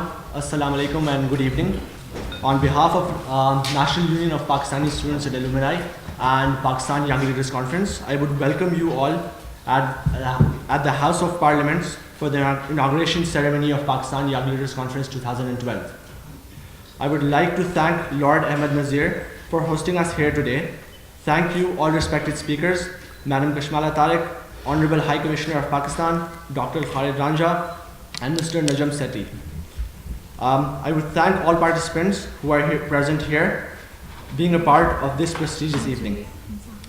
everyone. Assalamu alaikum and good evening. On behalf of National Union of Pakistani Students and Alumni and Pakistan Young Leaders Conference, I would welcome you all at the House of Parliaments for the inauguration ceremony of Pakistan Young Leaders Conference 2012. I would like to thank Lord Ahmed Nazir for hosting us here today. Thank you all respected speakers, Madam Kashmala Tariq, Honorable High Commissioner of Pakistan, Dr. Khalid Ranja, and Mr. Najam Sethi. I would thank all participants who are present here, being a part of this prestigious evening.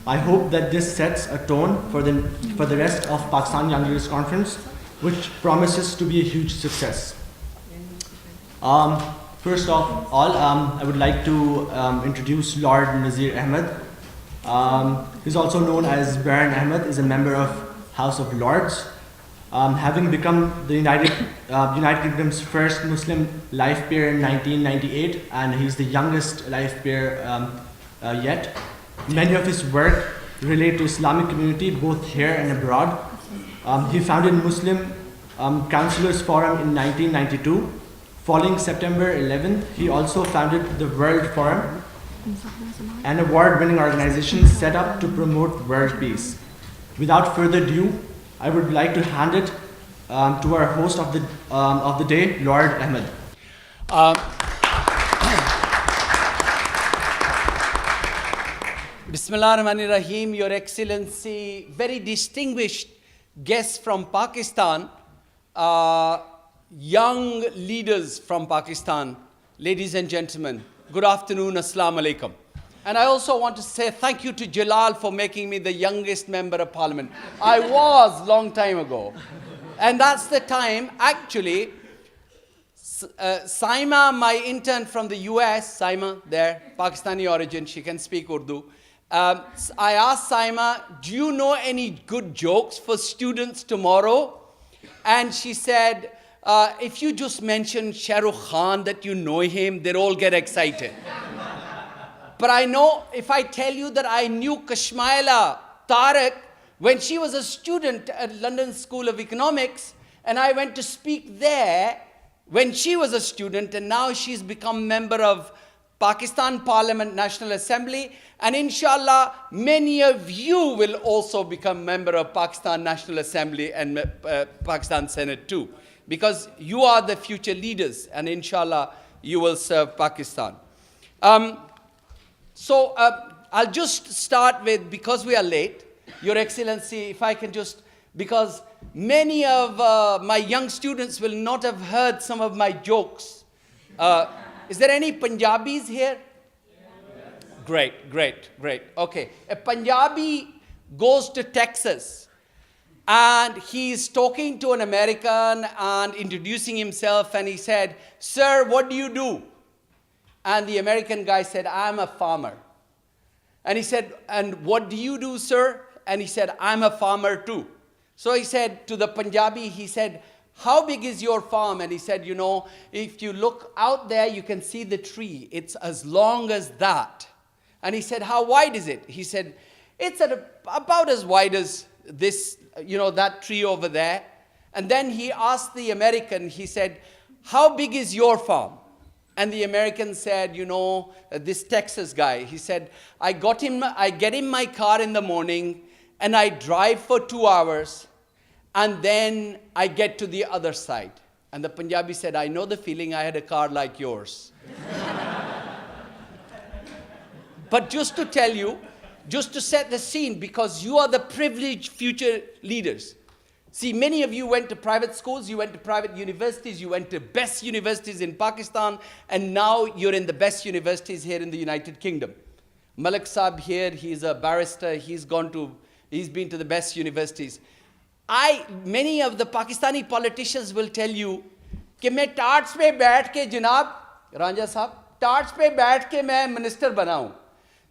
I hope that this sets a tone for the rest of Pakistan Young Leaders Conference, which promises to be a huge success. First of all, I would like to introduce Lord Nazir Ahmed. He's also known as Baron Ahmed, is a member of House of Lords. Having become the United Kingdom's first Muslim life peer in 1998, and he's the youngest life peer yet. Many of his work relate to Islamic community, both here and abroad. He founded Muslim Councillors Forum in 1992. Following September 11th, he also founded the World Forum, an award-winning organization set up to promote world peace. Without further ado, I would like to hand it to our host of the day, Lord Ahmed. Bismillah ar-Rahman ar-Rahim, Your Excellency, very distinguished guests from Pakistan, young leaders from Pakistan, ladies and gentlemen, good afternoon, Assalamu alaikum. And I also want to say thank you to Jalal for making me the youngest member of parliament. I was long time ago. And that's the time, actually, Saima, my intern from the US, Saima there, Pakistani origin, she can speak Urdu. I asked Saima, do you know any good jokes for students tomorrow? And she said, if you just mention Shah Rukh Khan, that you know him, they'll all get excited. But I know, if I tell you that I knew Kashmala Tariq when she was a student at London School of Economics, and I went to speak there when she was a student, and now she's become member of Pakistan Parliament National Assembly, and inshallah, many of you will also become member of Pakistan National Assembly and Pakistan Senate too, because you are the future leaders, and inshallah, you will serve Pakistan. So I'll just start with, because we are late, Your Excellency, if I can just, because many of my young students will not have heard some of my jokes. Is there any Punjabis here? Yes. Great. Okay. A Punjabi goes to Texas and he's talking to an American and introducing himself, and he said, "Sir, what do you do?" And the American guy said, "I'm a farmer." And he said, "And what do you do, sir?" And he said, "I'm a farmer too." So he said to the Punjabi, he said, "How big is your farm?" And he said, "You know, if you look out there, you can see the tree. It's as long as that." And he said, "How wide is it?" He said, "It's about as wide as this, you know, that tree over there." And then he asked the American, he said, "How big is your farm?" And the American said, "You know, this Texas guy," he said, I get in my car in the morning and I drive for 2 hours and then I get to the other side." And the Punjabi said, "I know the feeling, I had a car like yours." But just to tell you, just to set the scene, because you are the privileged future leaders. See, many of you went to private schools, you went to private universities, you went to best universities in Pakistan, and now you're in the best universities here in the United Kingdom. Malik Saab here, he's a barrister, he's been to the best universities. Many of the Pakistani politicians will tell you, कि मैं tarts पे बैठ के जनाब रांझा साहब tarts पे बैठ के मैं मिनिस्टर बना हूँ.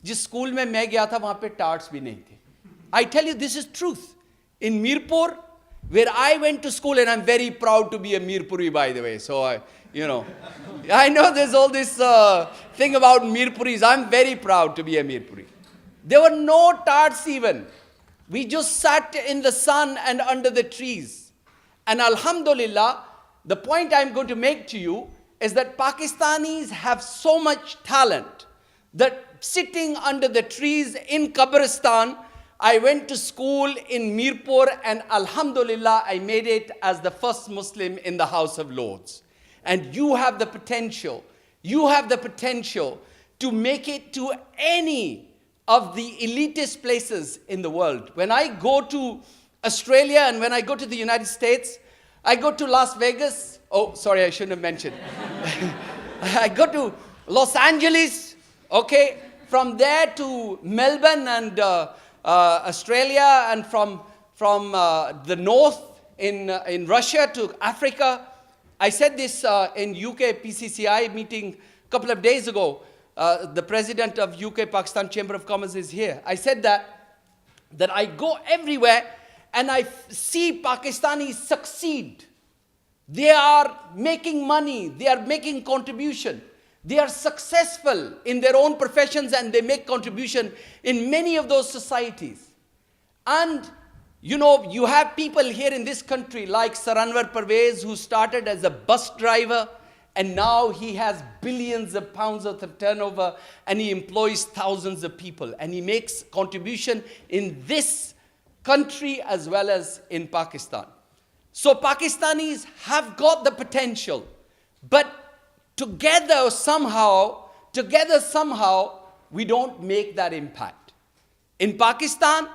जिस स्कूल में मैं गया था वहाँ पे टार्ट्स भी नहीं थे. I tell you, this is truth. In Mirpur, where I went to school, and I'm very proud to be a Mirpuri, by the way. So, I know there's all this thing about Mirpuris. I'm very proud to be a Mirpuri. There were no tarts even. We just sat in the sun and under the trees. And alhamdulillah, the point I'm going to make to you is that Pakistanis have so much talent that sitting under the trees in Kabristan, I went to school in Mirpur, and Alhamdulillah, I made it as the first Muslim in the House of Lords. And you have the potential to make it to any of the elitist places in the world. When I go to Australia and when I go to the United States, I go to Las Vegas. Oh, sorry, I shouldn't have mentioned. I go to Los Angeles, okay? From there to Melbourne and Australia, and from the north in Russia to Africa. I said this in UK PCCI meeting a couple of days ago. The president of UK Pakistan Chamber of Commerce is here. I said that I go everywhere and I see Pakistanis succeed. They are making money, they are making contribution. They are successful in their own professions and they make contribution in many of those societies. And you know, you have people here in this country like Sir Anwar Parvez, who started as a bus driver and now he has billions of pounds worth of turnover and he employs thousands of people and he makes contribution in this country as well as in Pakistan. So Pakistanis have got the potential, but together somehow, we don't make that impact. In Pakistan,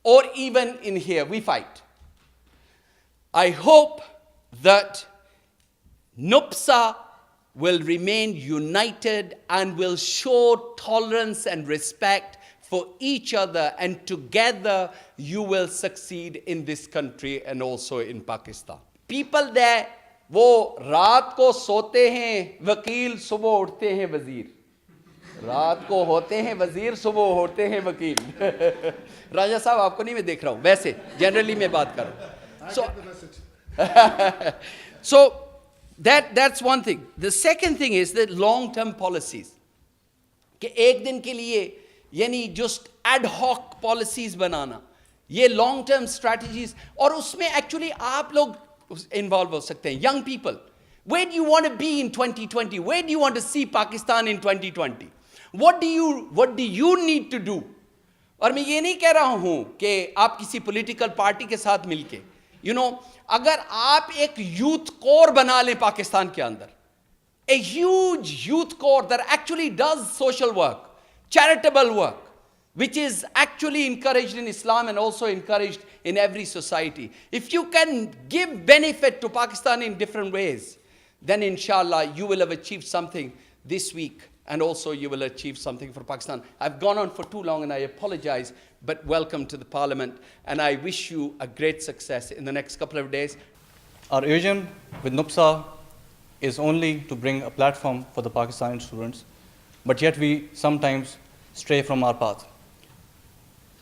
or even in here, we fight. I hope that NUPSA will remain united and will show tolerance and respect for each other, and together you will succeed in this country and also in Pakistan. People there, वो रात को सोते हैं वकील, सुबह उठते हैं वजीर. रात को होते हैं वजीर, सुबह होते हैं वकील. राजा साहब, आपको नहीं मैं देख रहा हूँ, वैसे जनरली मैं बात कर रहा हूँ. So that's one thing. The second thing is the long-term policies. कि एक दिन के लिए यानी just ad hoc policies बनाना, ये long-term strategies, और उसमें actually आप लोग involve हो सकते हैं. Young people, where do you want to be in 2020? Where do you want to see Pakistan in 2020? What do you need to do? और मैं ये नहीं कह रहा हूँ कि आप किसी political party के साथ मिलके, you know, अगर आप एक youth core बना लें पाकिस्तान के अंदर, a huge youth core that actually does social work, charitable work, which is actually encouraged in Islam and also encouraged in every society. If you can give benefit to Pakistan in different ways, then inshallah you will have achieved something this week, and also you will achieve something for Pakistan. I've gone on for too long and I apologize, but welcome to the Parliament, and I wish you a great success in the next couple of days. Our vision with NUPSA is only to bring a platform for the Pakistani students, but yet we sometimes stray from our path.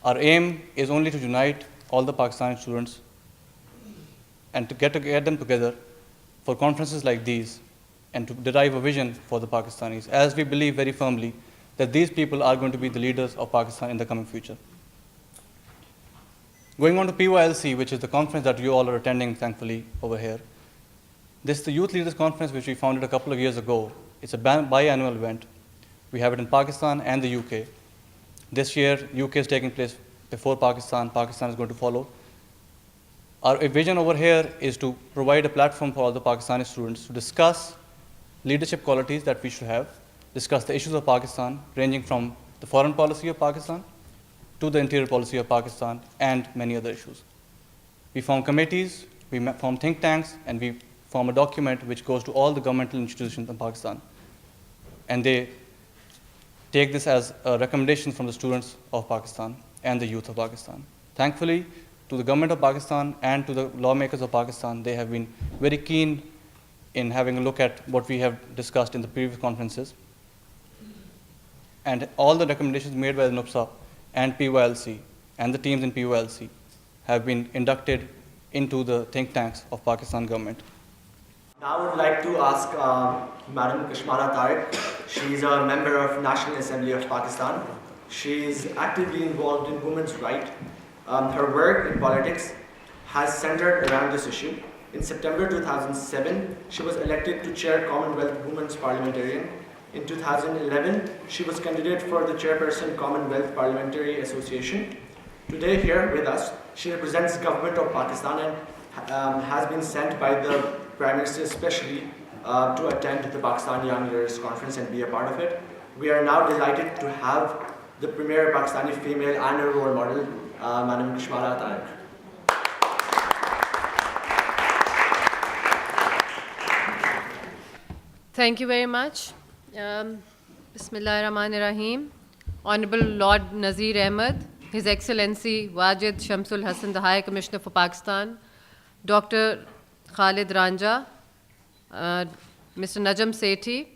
Our aim is only to unite all the Pakistani students and to get them together for conferences like these and to derive a vision for the Pakistanis, as we believe very firmly that these people are going to be the leaders of Pakistan in the coming future. Going on to PYLC, which is the conference that you all are attending, thankfully, over here. This is the Youth Leaders Conference, which we founded a couple of years ago. It's a biannual event. We have it in Pakistan and the UK. This year, UK is taking place before Pakistan. Pakistan is going to follow. Our vision over here is to provide a platform for all the Pakistani students to discuss leadership qualities that we should have, discuss the issues of Pakistan, ranging from the foreign policy of Pakistan to the interior policy of Pakistan and many other issues. We form committees, we form think tanks, and we form a document which goes to all the governmental institutions in Pakistan. And they take this as a recommendation from the students of Pakistan and the youth of Pakistan. Thankfully, to the government of Pakistan and to the lawmakers of Pakistan, they have been very keen in having a look at what we have discussed in the previous conferences. And all the recommendations made by the NUPSA and PYLC and the teams in PYLC have been inducted into the think tanks of Pakistan government. Now I would like to ask Madam Kashmara Tariq. She is a member of National Assembly of Pakistan. She is actively involved in women's rights. Her work in politics has centered around this issue. In September 2007, she was elected to chair Commonwealth Women's Parliamentarian. In 2011, she was candidate for the chairperson Commonwealth Parliamentary Association. Today here with us, she represents government of Pakistan and has been sent by the Prime Minister especially to attend the Pakistan Young Leaders Conference and be a part of it. We are now delighted to have the premier Pakistani female and a role model, Madam Kashmara Tarik. Thank you very much. Bismillahirrahmanirrahim. Honorable Lord Nazir Ahmed, His Excellency Wajid Shamsul Hassan, the High Commissioner for Pakistan, Dr. Khalid Ranja, Mr. Najam Sethi,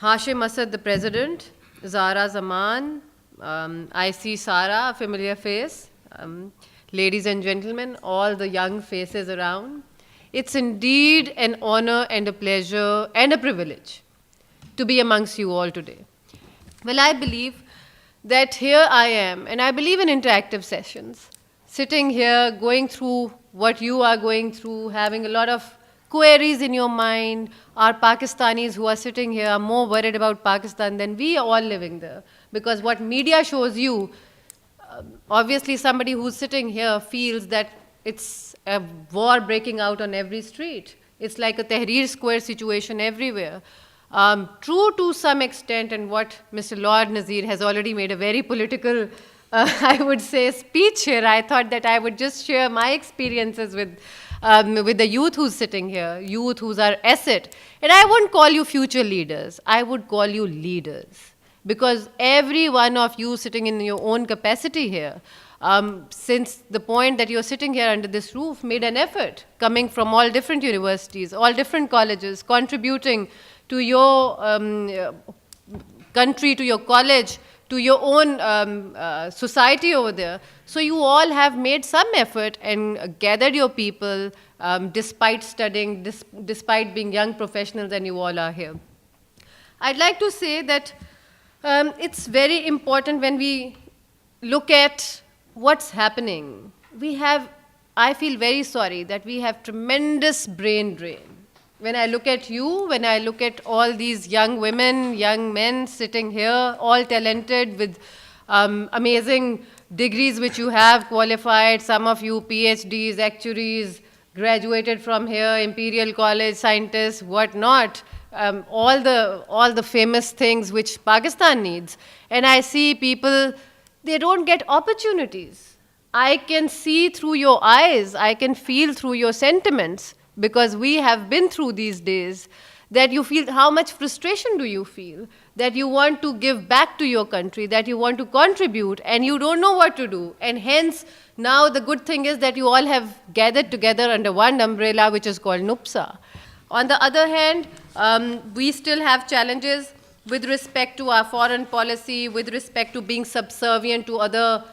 Hashim Asad, the President, Zara Zaman, I see Sara, a familiar face, ladies and gentlemen, all the young faces around. It's indeed an honor and a pleasure and a privilege to be amongst you all today. Well, I believe that here I am, and I believe in interactive sessions, sitting here, going through what you are going through, having a lot of queries in your mind. Our Pakistanis who are sitting here are more worried about Pakistan than we are all living there. Because what media shows you, obviously somebody who's sitting here feels that it's a war breaking out on every street. It's like a Tahrir Square situation everywhere. True to some extent, and what Mr. Lord Nazir has already made a very political, I would say, speech here. I thought that I would just share my experiences with the youth who's sitting here, youth who's our asset. And I wouldn't call you future leaders. I would call you leaders. Because every one of you sitting in your own capacity here, since the point that you're sitting here under this roof, made an effort, coming from all different universities, all different colleges, contributing to your country, to your college, to your own society over there. So you all have made some effort and gathered your people despite studying, despite being young professionals, and you all are here. I'd like to say that it's very important when we look at what's happening. I feel very sorry that we have tremendous brain drain. When I look at you, when I look at all these young women, young men sitting here, all talented with amazing degrees which you have qualified, some of you PhDs, actuaries, graduated from here, Imperial College, scientists, whatnot, all the famous things which Pakistan needs. And I see people, they don't get opportunities. I can see through your eyes, I can feel through your sentiments, because we have been through these days, that you feel, how much frustration do you feel? That you want to give back to your country, that you want to contribute, and you don't know what to do. And hence, now the good thing is that you all have gathered together under one umbrella, which is called NUPSA. On the other hand, we still have challenges with respect to our foreign policy, with respect to being subservient to other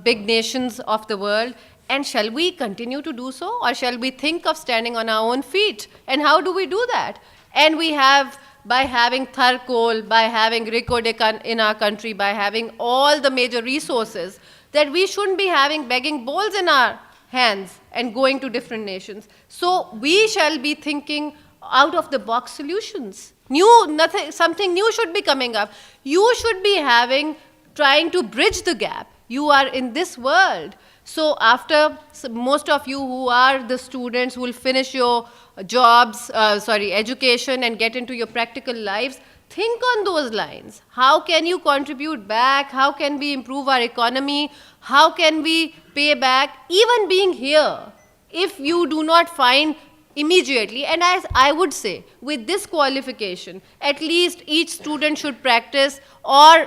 big nations of the world. And shall we continue to do so, or shall we think of standing on our own feet? And how do we do that? And we have, by having Thar coal, by having Ricode in our country, by having all the major resources, that we shouldn't be having begging bowls in our hands and going to different nations. So we shall be thinking out of the box solutions. Something new should be coming up. You should be trying to bridge the gap. You are in this world. So after, most of you who are the students who will finish your education and get into your practical lives, think on those lines. How can you contribute back? How can we improve our economy? How can we pay back? Even being here, if you do not find immediately, and as I would say, with this qualification, at least each student should practice or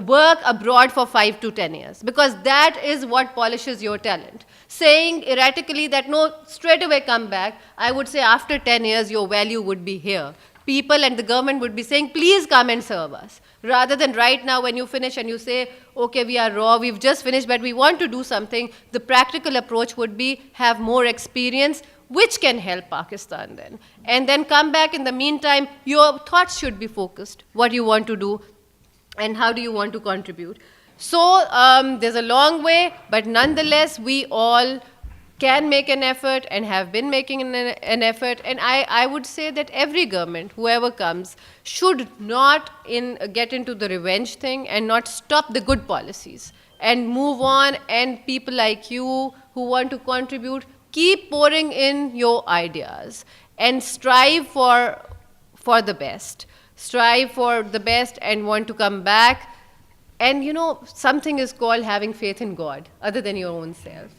work abroad for 5 to 10 years, because that is what polishes your talent. Saying erratically that no, straight away come back, I would say after 10 years your value would be here. People and the government would be saying, please come and serve us. Rather than right now when you finish and you say, okay, we are raw, we've just finished, but we want to do something, the practical approach would be have more experience, which can help Pakistan then. And then come back. In the meantime, your thoughts should be focused, what you want to do, and how do you want to contribute. So there's a long way, but nonetheless, we all can make an effort and have been making an effort. And I would say that every government, whoever comes, should not get into the revenge thing and not stop the good policies and move on. And people like you who want to contribute, keep pouring in your ideas and strive for the best. Strive for the best and want to come back. And you know, something is called having faith in God, other than your own self.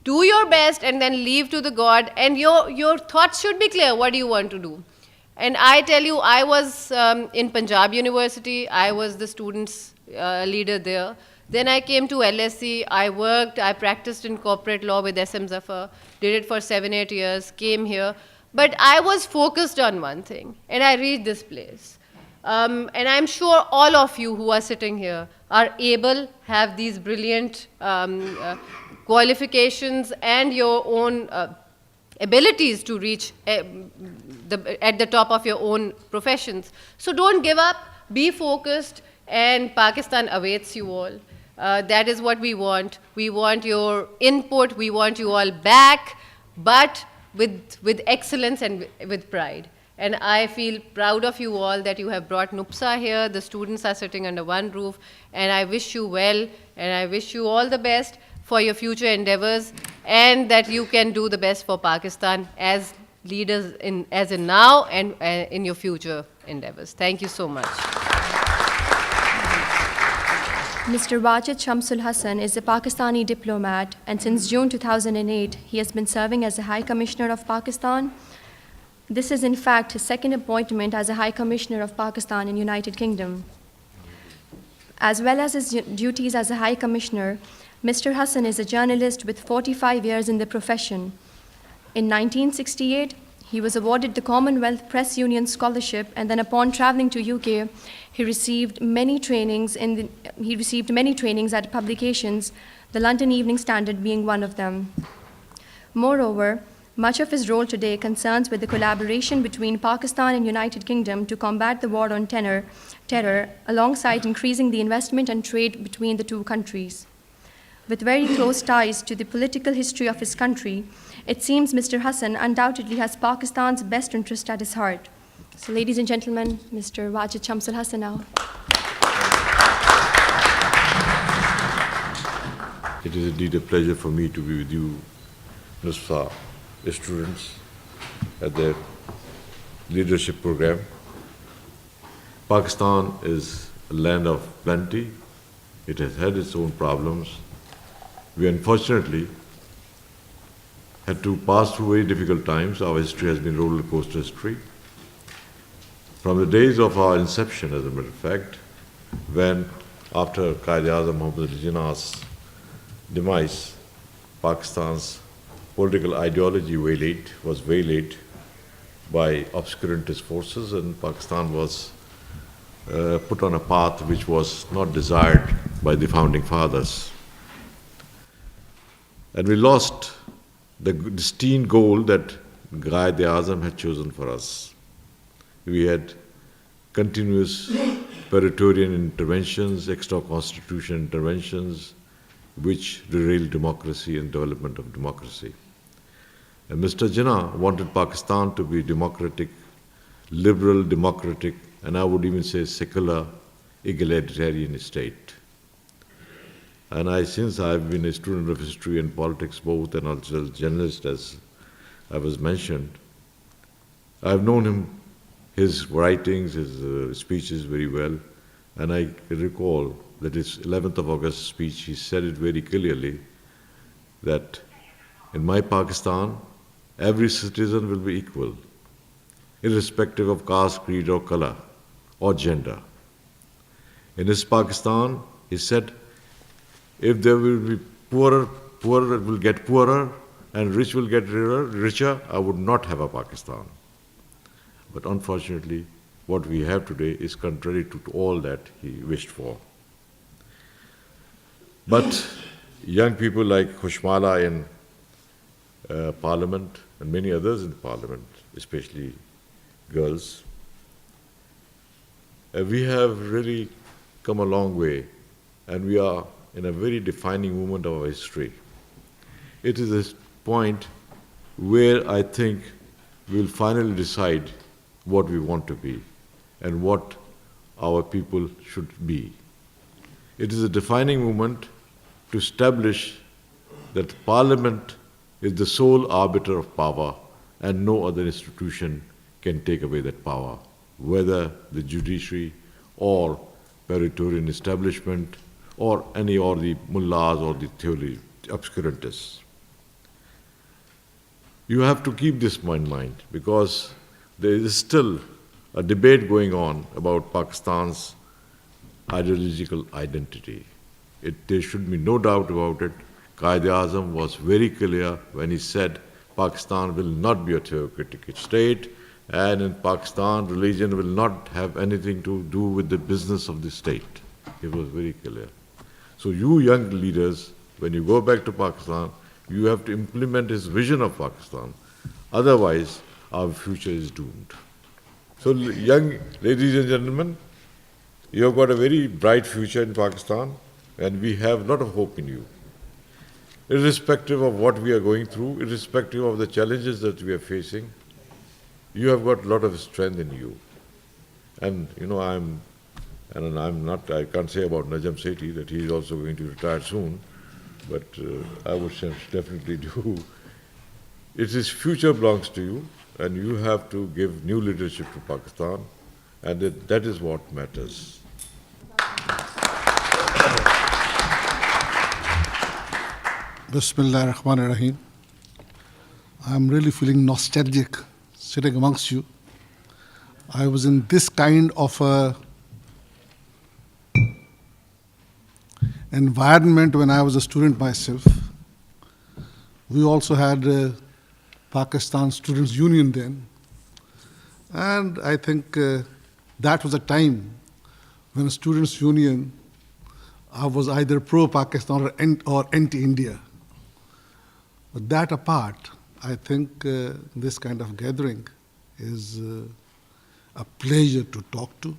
Do your best and then leave to the God, and your thoughts should be clear. What do you want to do? And I tell you, I was in Punjab University. I was the students' leader there. Then I came to LSE. I worked. I practiced in corporate law with SM Zafar. Did it for 7-8 years. Came here. But I was focused on one thing, and I reached this place. And I'm sure all of you who are sitting here are able, have these brilliant qualifications and your own abilities to reach at the top of your own professions. So don't give up, be focused, and Pakistan awaits you all. That is what we want. We want your input, we want you all back, but with excellence and with pride. And I feel proud of you all that you have brought NUPSA here. The students are sitting under one roof, and I wish you well, and I wish you all the best for your future endeavors, and that you can do the best for Pakistan as leaders as in now and in your future endeavors. Thank you so much. Mr. Wajid Shamsul Hassan is a Pakistani diplomat, and since June 2008, he has been serving as the High Commissioner of Pakistan. This is in fact his second appointment as a High Commissioner of Pakistan in United Kingdom. As well as his duties as a High Commissioner, Mr. Hassan is a journalist with 45 years in the profession. In 1968, he was awarded the Commonwealth Press Union Scholarship, and then upon traveling to UK, he received many trainings at publications, the London Evening Standard being one of them. Moreover, much of his role today concerns with the collaboration between Pakistan and United Kingdom to combat the war on terror, alongside increasing the investment and trade between the two countries. With very close ties to the political history of his country, it seems Mr. Hassan undoubtedly has Pakistan's best interest at his heart. So ladies and gentlemen, Mr. Wajid Shamsul Hassan now. It is indeed a pleasure for me to be with you, NUPSA students, at their leadership program. Pakistan is a land of plenty. It has had its own problems. We unfortunately had to pass through very difficult times. Our history has been roller coaster history. From the days of our inception, as a matter of fact, when after Quaid-e-Azam Muhammad Ali Jinnah's demise, Pakistan's political ideology was waylaid by obscurantist forces, and Pakistan was put on a path which was not desired by the founding fathers. And we lost the destined goal that Quaid-e-Azam had chosen for us. We had continuous Praetorian interventions, extra-constitutional interventions, which derailed democracy and development of democracy. And Mr. Jinnah wanted Pakistan to be democratic, liberal, democratic, and I would even say secular, egalitarian state. And since I've been a student of history and politics both, and also a journalist, as I was mentioned, I've known him, his writings, his speeches very well, and I recall that his 11th of August speech, he said it very clearly, that in my Pakistan, every citizen will be equal, irrespective of caste, creed, or color, or gender. In his Pakistan, he said, if there will be poorer will get poorer, and rich will get richer, I would not have a Pakistan. But unfortunately, what we have today is contrary to all that he wished for. But young people like Khushmala in Parliament and many others in Parliament, especially girls, we have really come a long way, and we are in a very defining moment of our history. It is a point where I think we'll finally decide what we want to be and what our people should be. It is a defining moment to establish that Parliament is the sole arbiter of power and no other institution can take away that power, whether the judiciary or Praetorian establishment or the mullahs or the theory obscurantists. You have to keep this in mind because there is still a debate going on about Pakistan's ideological identity. There should be no doubt about it. Quaid-e-Azam was very clear when he said Pakistan will not be a theocratic state, and in Pakistan, religion will not have anything to do with the business of the state. It was very clear. So you young leaders, when you go back to Pakistan, you have to implement his vision of Pakistan. Otherwise, our future is doomed. So young ladies and gentlemen, you have got a very bright future in Pakistan, and we have a lot of hope in you. Irrespective of what we are going through, irrespective of the challenges that we are facing, you have got a lot of strength in you. And I can't say about Najam Sethi that he is also going to retire soon, but I would definitely do. His future belongs to you, and you have to give new leadership to Pakistan, and that is what matters. Bismillah ar-Rahman ar-Rahim. I'm really feeling nostalgic sitting amongst you. I was in this kind of a environment when I was a student myself. We also had Pakistan Students' Union then. And I think that was a time when a Students' Union was either pro-Pakistan or anti-India. But that apart, I think this kind of gathering is a pleasure to talk to.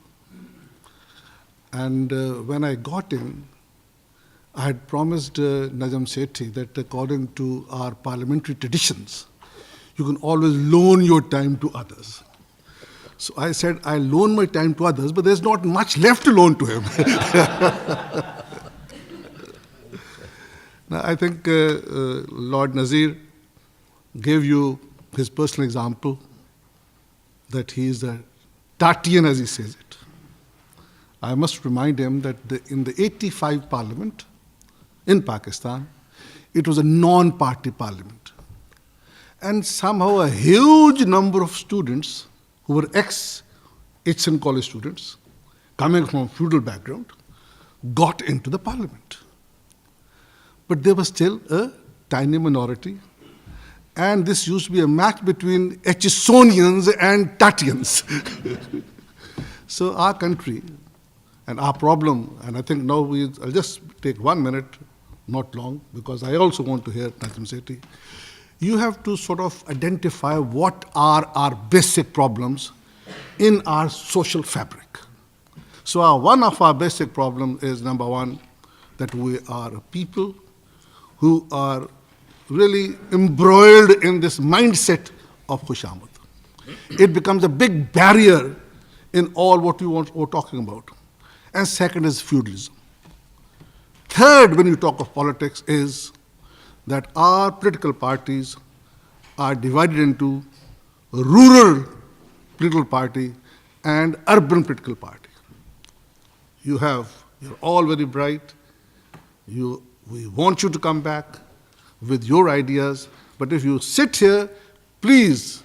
And when I got in, I had promised Najam Sethi that according to our parliamentary traditions, you can always loan your time to others. So I said, I loan my time to others, but there's not much left to loan to him. Now, I think Lord Nazir gave you his personal example that he is a Tatian, as he says it. I must remind him that in the 85 parliament in Pakistan, it was a non-party parliament. And somehow a huge number of students who were ex-Hitson College students, coming from a feudal background, got into the parliament. But there was still a tiny minority, and this used to be a match between Hitchsonians and Tatians. So our country and our problem, and I think now I'll just take 1 minute, not long, because I also want to hear Najam Sethi. You have to sort of identify what are our basic problems in our social fabric. So one of our basic problems is, number one, that we are a people who are really embroiled in this mindset of Khushamad. It becomes a big barrier in all what we're talking about. And second is feudalism. Third, when you talk of politics, is that our political parties are divided into rural political party and urban political party. You're all very bright. We want you to come back with your ideas, but if you sit here, please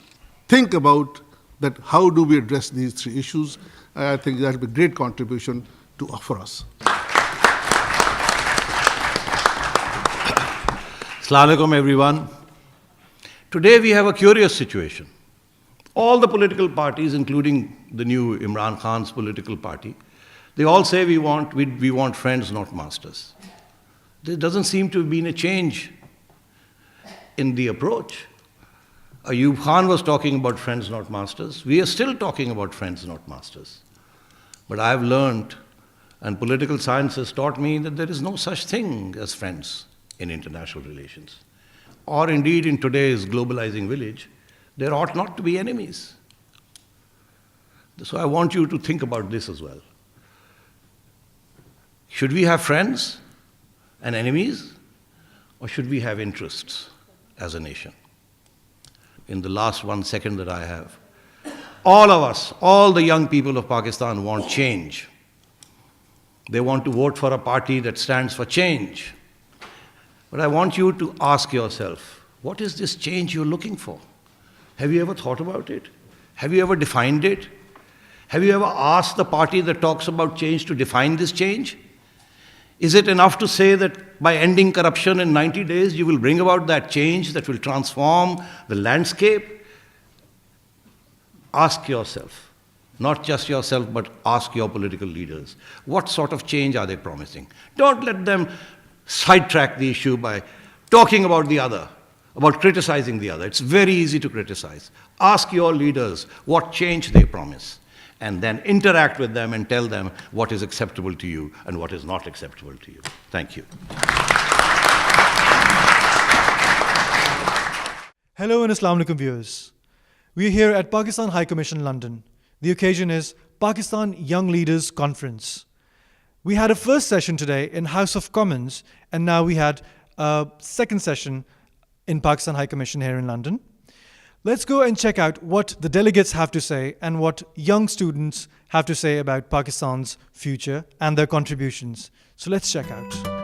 think about that how do we address these three issues. I think that will be a great contribution to offer us. Assalamu alaikum, everyone. Today we have a curious situation. All the political parties, including the new Imran Khan's political party, they all say we want friends, not masters. There doesn't seem to have been a change in the approach. Ayub Khan was talking about friends, not masters. We are still talking about friends, not masters. But I've learned, and political science has taught me, that there is no such thing as friends in international relations. or indeed in today's globalizing village, there ought not to be enemies. So I want you to think about this as well. Should we have friends and enemies, or should we have interests as a nation? In the last 1 second that I have, all of us, all the young people of Pakistan want change. They want to vote for a party that stands for change. But I want you to ask yourself, what is this change you're looking for? Have you ever thought about it? Have you ever defined it? Have you ever asked the party that talks about change to define this change? Is it enough to say that by ending corruption in 90 days, you will bring about that change that will transform the landscape? Ask yourself, not just yourself, but ask your political leaders. What sort of change are they promising? Don't let them sidetrack the issue by talking about the other, about criticizing the other. It's very easy to criticize. Ask your leaders what change they promise, and then interact with them and tell them what is acceptable to you and what is not acceptable to you. Thank you. Hello and Assalamu alaikum viewers. We are here at Pakistan High Commission, London. The occasion is Pakistan Young Leaders Conference. We had a first session today in House of Commons, and now we had a second session in Pakistan High Commission here in London. Let's go and check out what the delegates have to say and what young students have to say about Pakistan's future and their contributions. So let's check out.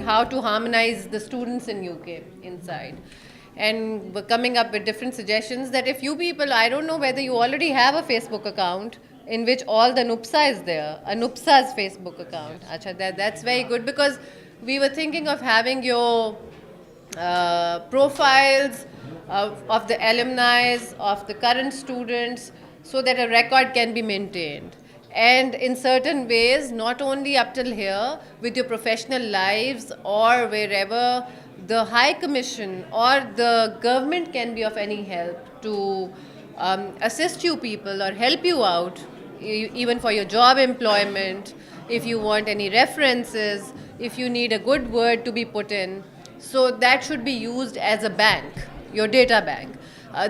How to harmonize the students in UK inside, and we're coming up with different suggestions that if you people, I don't know whether you already have a Facebook account in which all the NUPSA is there, a NUPSA's Facebook account. Achha, that's very good, because we were thinking of having your profiles of the alumni, of the current students, so that a record can be maintained. And in certain ways, not only up till here, with your professional lives or wherever the High Commission or the government can be of any help to assist you people or help you out, even for your job employment, if you want any references, if you need a good word to be put in. So that should be used as a bank, your data bank.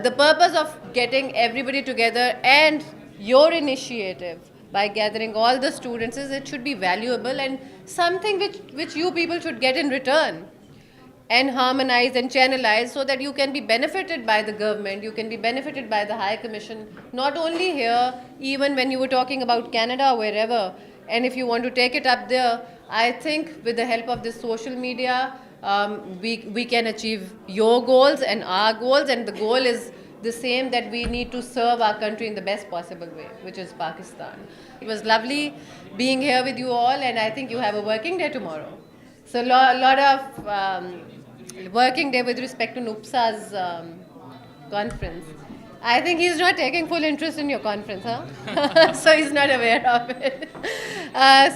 The purpose of getting everybody together and your initiative by gathering all the students is it should be valuable and something which you people should get in return and harmonize and channelize so that you can be benefited by the government, you can be benefited by the High Commission, not only here, even when you were talking about Canada or wherever. And if you want to take it up there, I think with the help of this social media, we can achieve your goals and our goals, and the goal is the same, that we need to serve our country in the best possible way, which is Pakistan. It was lovely being here with you all, and I think you have a working day tomorrow. So a lot of working day with respect to NUPSA's conference. I think he's not taking full interest in your conference, huh? So he's not aware of it.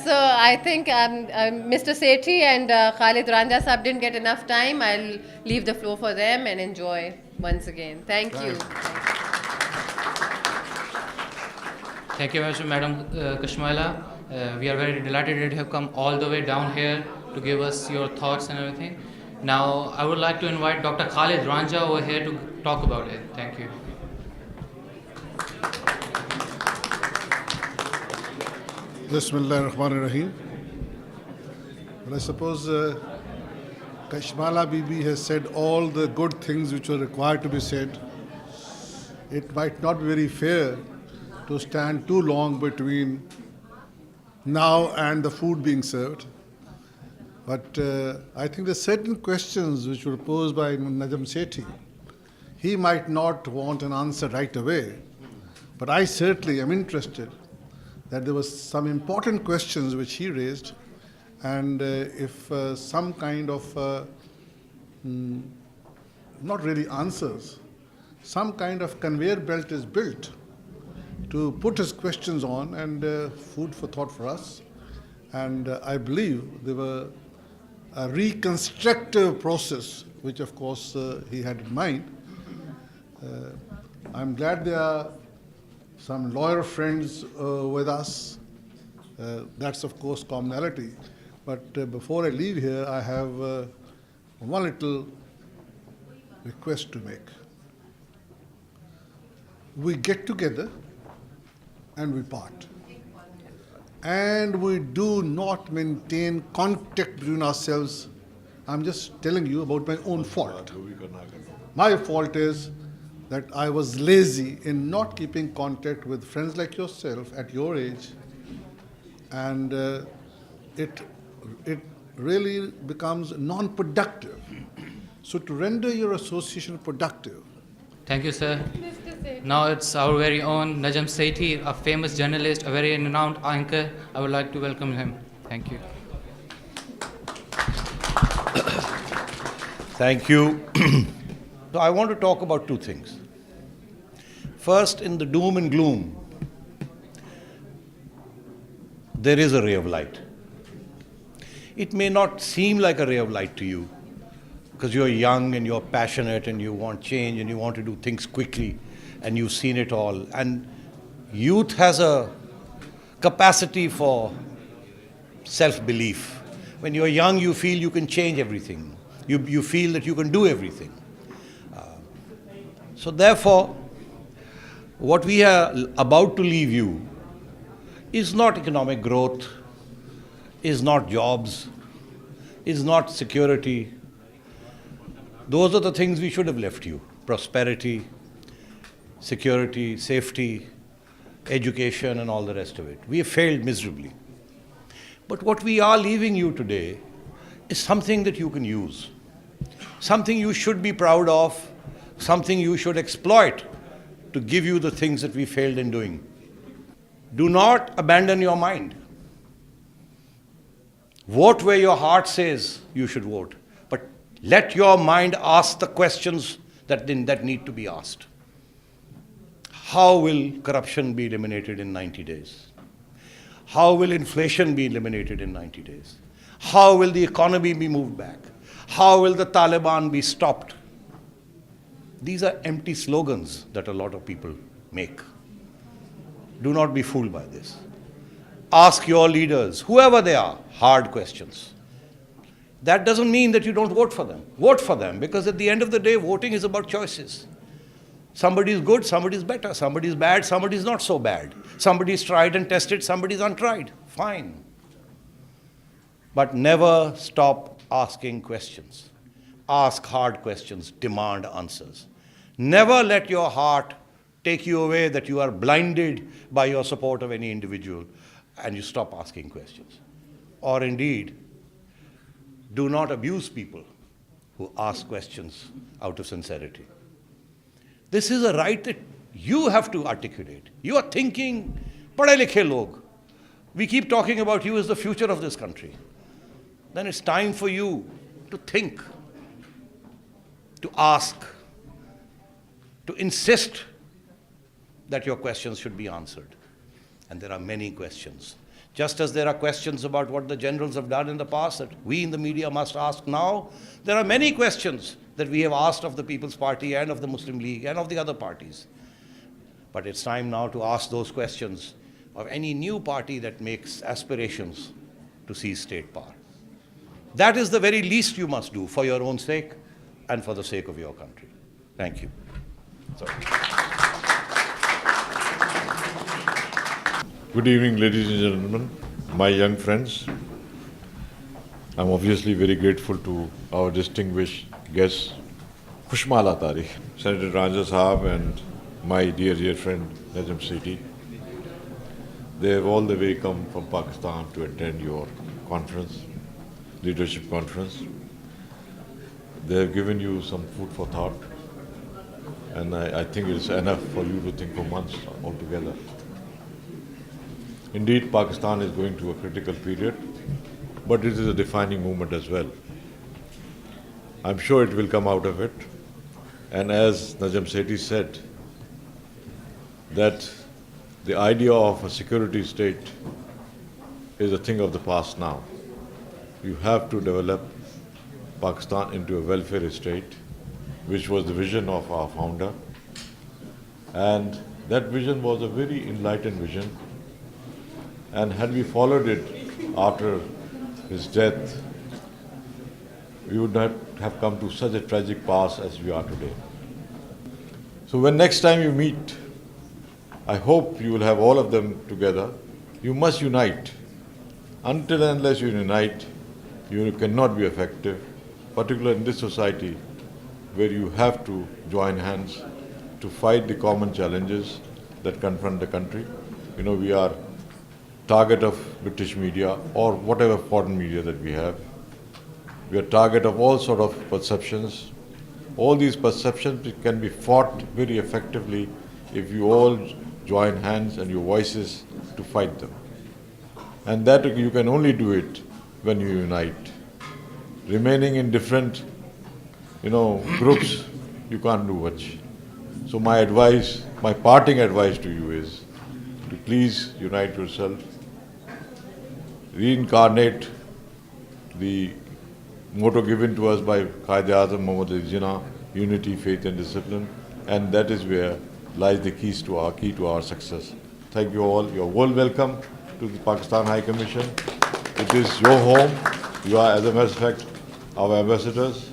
So I think Mr. Sethi and Khalid Ranja Sahab didn't get enough time. I'll leave the floor for them and enjoy once again. Thank you. Thank you very much, Madam Kashmala. We are very delighted that you have come all the way down here to give us your thoughts and everything. Now, I would like to invite Dr. Khalid Ranja over here to talk about it. Thank you. Bismillah ar-Rahman ar-Rahim. Well, I suppose Kashmala Bibi has said all the good things which were required to be said. It might not be very fair to stand too long between now and the food being served. But I think there's certain questions which were posed by Najam Sethi. He might not want an answer right away, but I certainly am interested that there was some important questions which he raised, and if some kind of, not really answers, some kind of conveyor belt is built to put his questions on, and food for thought for us. And I believe there were a reconstructive process, which of course he had in mind. I'm glad there are some lawyer friends with us. That's of course commonality. But before I leave here, I have one little request to make. We get together and we part. And we do not maintain contact between ourselves. I'm just telling you about my own fault. My fault is that I was lazy in not keeping contact with friends like yourself at your age, and it really becomes non-productive. So to render your association productive, Thank you, sir. Now it's our very own Najam Sethi, a famous journalist, a very renowned anchor. I would like to welcome him. Thank you. Thank you. So I want to talk about two things. First, in the doom and gloom, there is a ray of light. It may not seem like a ray of light to you, because you're young and you're passionate and you want change and you want to do things quickly and you've seen it all. And youth has a capacity for self-belief. When you're young, you feel you can change everything. You feel that you can do everything. So therefore, what we are about to leave you is not economic growth, is not jobs, is not security. Those are the things we should have left you: prosperity, security, safety, education, and all the rest of it. We have failed miserably. But what we are leaving you today is something that you can use, something you should be proud of, something you should exploit to give you the things that we failed in doing. Do not abandon your mind. Vote where your heart says you should vote. But let your mind ask the questions that need to be asked. How will corruption be eliminated in 90 days? How will inflation be eliminated in 90 days? How will the economy be moved back? How will the Taliban be stopped? These are empty slogans that a lot of people make. Do not be fooled by this. Ask your leaders, whoever they are, hard questions. That doesn't mean that you don't vote for them. Vote for them, because at the end of the day, voting is about choices. Somebody is good, somebody is better, somebody is bad, somebody is not so bad. Somebody is tried and tested, somebody is untried. Fine. But never stop asking questions. Ask hard questions, demand answers. Never let your heart take you away that you are blinded by your support of any individual and you stop asking questions. Or indeed, do not abuse people who ask questions out of sincerity. This is a right that you have to articulate. You are thinking, padhe likhe log. We keep talking about you as the future of this country. Then it's time for you to think, to ask, to insist that your questions should be answered. And there are many questions. Just as there are questions about what the generals have done in the past that we in the media must ask now, there are many questions that we have asked of the People's Party and of the Muslim League and of the other parties. But it's time now to ask those questions of any new party that makes aspirations to seize state power. That is the very least you must do for your own sake and for the sake of your country. Thank you. Sorry. Good evening, ladies and gentlemen, my young friends. I'm obviously very grateful to our distinguished guests, Khushmal Atari, Senator Ranjan Saab, and my dear friend Najam Sethi. They have all the way come from Pakistan to attend your conference, leadership conference. They have given you some food for thought, and I think it's enough for you to think for months altogether. Indeed, Pakistan is going through a critical period, but it is a defining moment as well. I'm sure it will come out of it. And as Najam Sethi said, that the idea of a security state is a thing of the past now. You have to develop Pakistan into a welfare state, which was the vision of our founder. And that vision was a very enlightened vision. And had we followed it after his death, we would not have come to such a tragic pass as we are today. So when next time you meet, I hope you will have all of them together. You must unite. Until and unless you unite, you cannot be effective, particularly in this society where you have to join hands to fight the common challenges that confront the country. You know, we are target of British media or whatever foreign media that we have. We are target of all sort of perceptions. All these perceptions can be fought very effectively if you all join hands and your voices to fight them. And that you can only do it when you unite. Remaining in different, groups, you can't do much. So my advice, my parting advice to you is to please unite yourself, reincarnate the motto given to us by Quaid-e-Azam Muhammad Ali Jinnah, unity, faith and discipline, and that is where lies the key to our success. Thank you all. You are well welcome to the Pakistan High Commission. It is your home. You are, as a matter of fact, our ambassadors,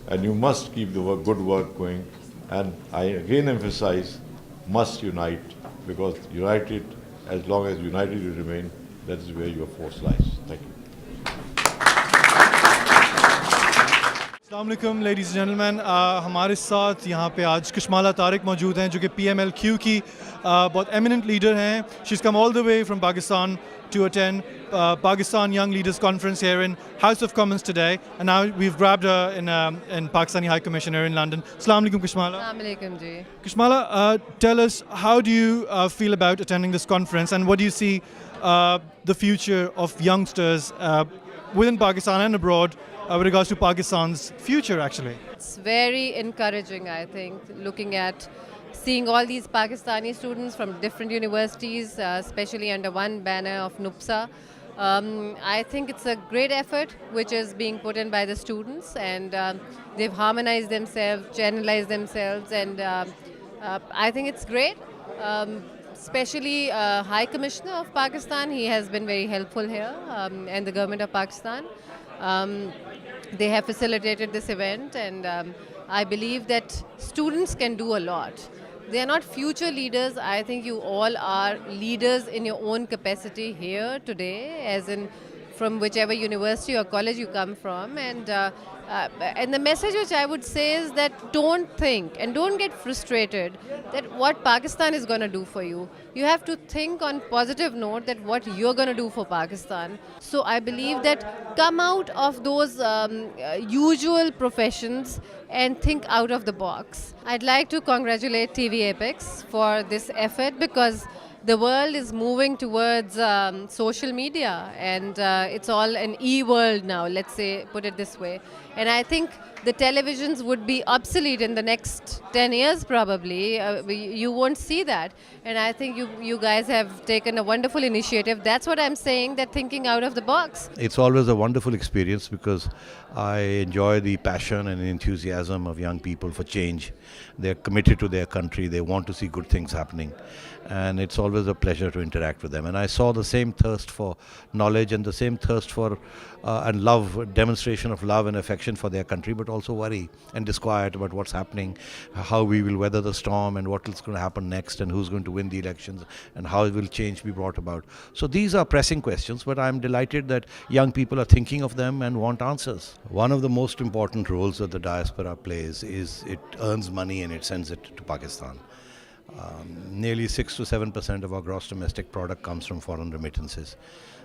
and you must keep the good work going. And I again emphasize, must unite, because united, as long as united you remain, that is where your force lies. Thank you. अस्सलाम वालेकुम ladies and gentleman, हमारे साथ यहाँ पे आज कशमाला तारिक मौजूद हैं जो कि PMLQ की बहुत एमिनेंट लीडर हैं. She is come all the way from Pakistan to attend Pakistan Young Leaders Conference here in House of Commons today, and now we've grabbed her in Pakistani High Commission here in London. Assalamu alaikum, Kashmala. Assalamu alaikum, ji. Kashmala, tell us, how do you feel about attending this conference, and what do you see the future of youngsters within Pakistan and abroad with regards to Pakistan's future, actually? It's very encouraging, I think, looking at seeing all these Pakistani students from different universities, especially under one banner of NUPSA. I think it's a great effort which is being put in by the students, and they've harmonized themselves, channelized themselves, and I think it's great. Especially High Commissioner of Pakistan, he has been very helpful here, and the government of Pakistan. They have facilitated this event, and I believe that students can do a lot. They are not future leaders. I think you all are leaders in your own capacity here today, as in from whichever university or college you come from. And the message which I would say is that don't think and don't get frustrated that what Pakistan is going to do for you. You have to think on positive note that what you're going to do for Pakistan. So I believe that come out of those usual professions and think out of the box. I'd like to congratulate TV Apex for this effort, because the world is moving towards social media, and it's all an e-world now, let's say, put it this way. And I think the televisions would be obsolete in the next 10 years probably. You won't see that. And I think you guys have taken a wonderful initiative. That's what I'm saying, that thinking out of the box. It's always a wonderful experience because I enjoy the passion and enthusiasm of young people for change. They're committed to their country. They want to see good things happening. And it's always a pleasure to interact with them. And I saw the same thirst for knowledge and the same thirst for and love, demonstration of love and affection for their country, but also worry and disquiet about what's happening, how we will weather the storm and what is going to happen next, and who's going to win the elections, and how will change be brought about. So these are pressing questions, but I'm delighted that young people are thinking of them and want answers. One of the most important roles that the diaspora plays is it earns money and it sends it to Pakistan. Nearly 6 to 7% of our gross domestic product comes from foreign remittances.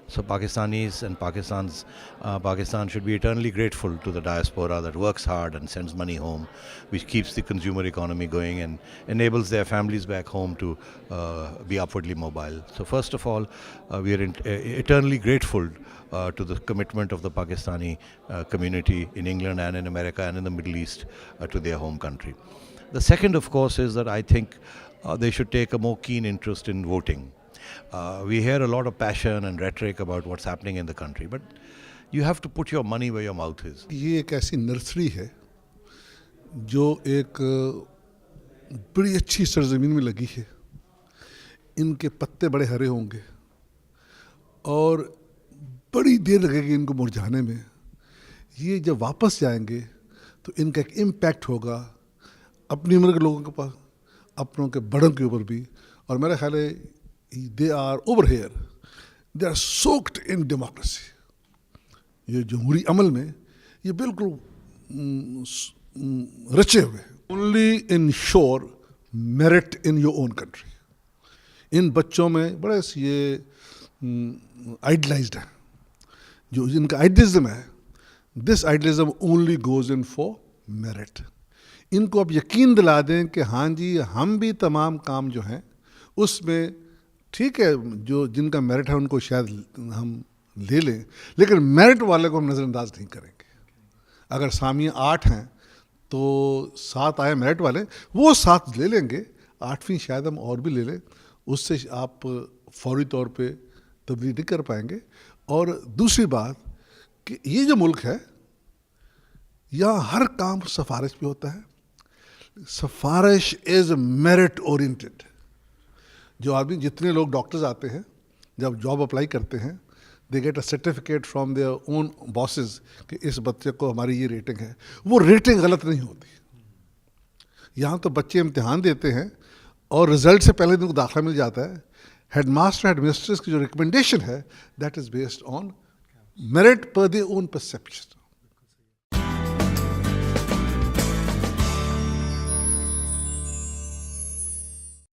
So Pakistanis and Pakistan should be eternally grateful to the diaspora that works hard and sends money home, which keeps the consumer economy going and enables their families back home to be upwardly mobile. So first of all, we are eternally grateful to the commitment of the Pakistani community in England and in America and in the Middle East to their home country. The second, of course, is that I think they should take a more keen interest in voting. We hear a lot of passion and rhetoric about what's happening in the country, but you have to put your money where your mouth is. ये एक ऐसी nursery है जो एक बड़ी अच्छी सरजमीन में लगी है. इनके पत्ते बड़े हरे होंगे और बड़ी देर लगेगी इनको मुरझाने में. ये जब वापस जाएंगे तो इनका एक इम्पैक्ट होगा अपनी उम्र के लोगों के पास, अपनों के बड़ों के ऊपर भी. और मेरा ख्याल है they are over here, they are soaked in democracy. ये जमहूरी अमल में ये बिल्कुल रचे हुए. Only ensure merit in your own country. इन बच्चों में बड़े ये आइडलाइज्ड है. जो इनका आइडियलिज्म है, this idealism only goes in for merit. इनको अब यकीन दिला दें कि हाँ जी हम भी तमाम काम जो हैं उसमें ठीक है, जो जिनका मेरिट है उनको शायद हम ले लें, लेकिन मेरिट वाले को हम नज़रअंदाज नहीं करेंगे. अगर सामियाँ 8 हैं तो 7 आए मेरिट वाले, वो 7 ले लेंगे, 8वीं शायद हम और भी ले लें. उससे आप फौरी तौर पे तब्दीली नहीं कर पाएंगे. और दूसरी बात कि ये जो मुल्क है यहाँ हर काम सिफारिश पे होता है. सिफारिश इज़ मेरिट ओरिएंटेड. जो आदमी, जितने लोग डॉक्टर्स आते हैं जब जॉब अप्लाई करते हैं, they get a certificate from their own bosses कि इस बच्चे को हमारी ये रेटिंग है. वो रेटिंग गलत नहीं होती. यहाँ तो बच्चे इम्तिहान देते हैं और रिजल्ट से पहले उनको दाखिला मिल जाता है. हेडमास्टर हेडमिस्ट्रेस की जो रिकमेंडेशन है that is based on merit पर देयर ओन परसेप्शन.